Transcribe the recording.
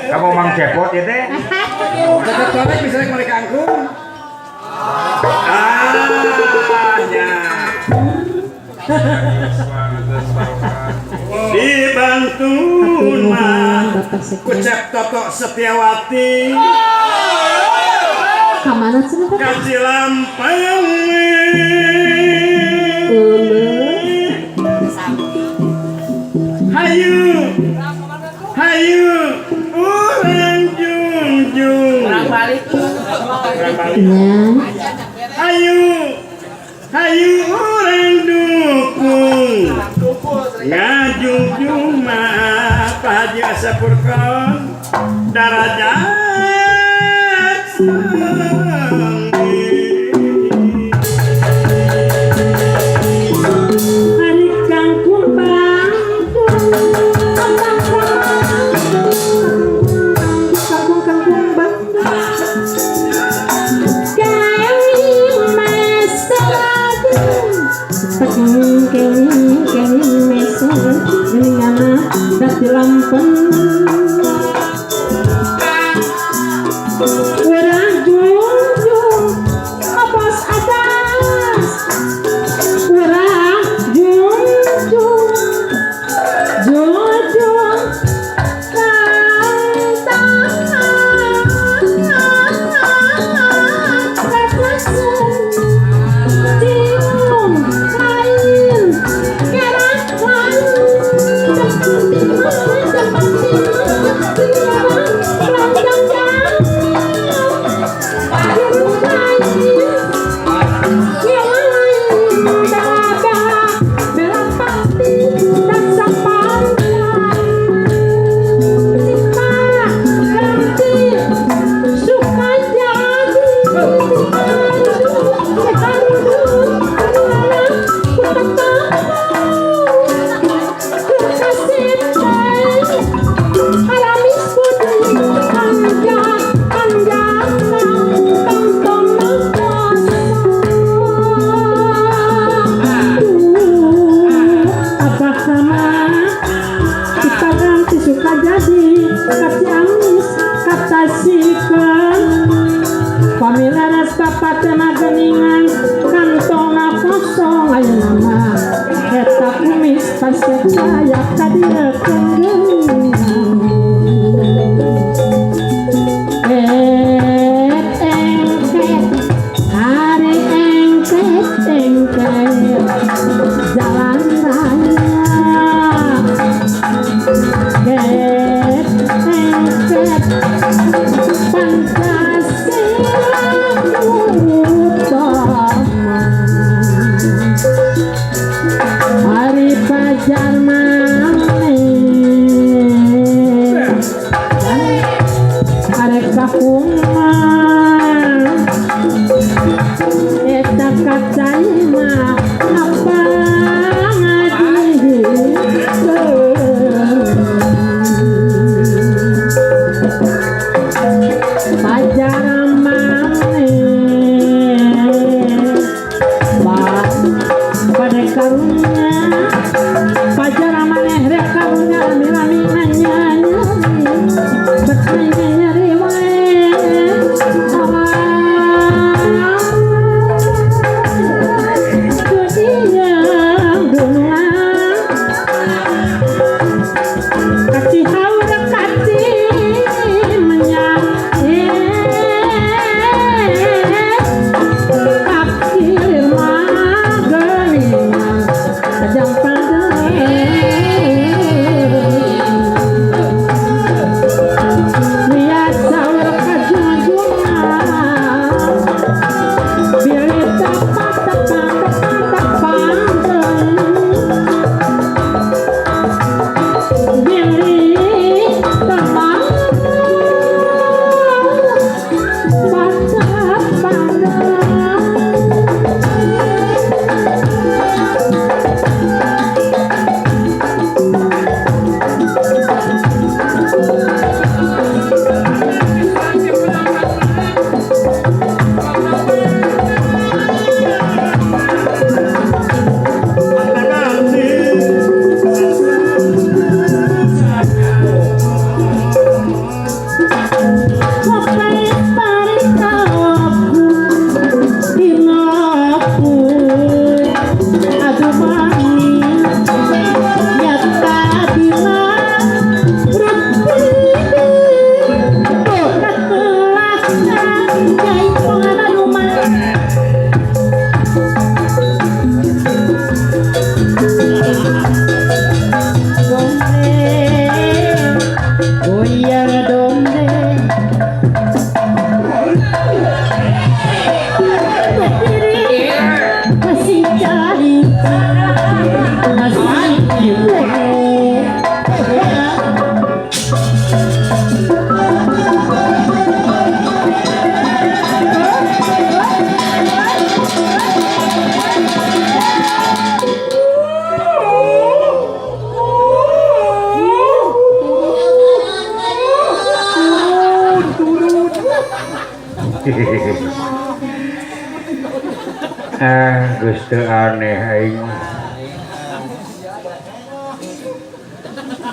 Kamu mang cepot ya teh? Cepot banget bisa mereka angkung. Ya. Dibantu kucap Toto Setiawati. Kamana cenah? Kaji lampayang. Hayu, hayu, urang junjung. Orang balik. Hayu, hayu urang dukung. Ngajunjung mah Pak Haji Asapurkon darajat sanggi. Hari kangkung bangkung kangkung bangkung kenging meselagung kenging meselagung ningana dadi lampen urang junjung apos atas urang junjung junjung saya tadi hari engket jalan raya engket Pancasila utama hari fajar arek kapungan eta kacai mah apa ngaji fajar mane pada karunya fajar maneh rek karunya lami-lami nyanyi betanya nyari wae kudiang dunungan kati haura kati menyang kakir mah geningan kajang pada Geus teu aneh aing.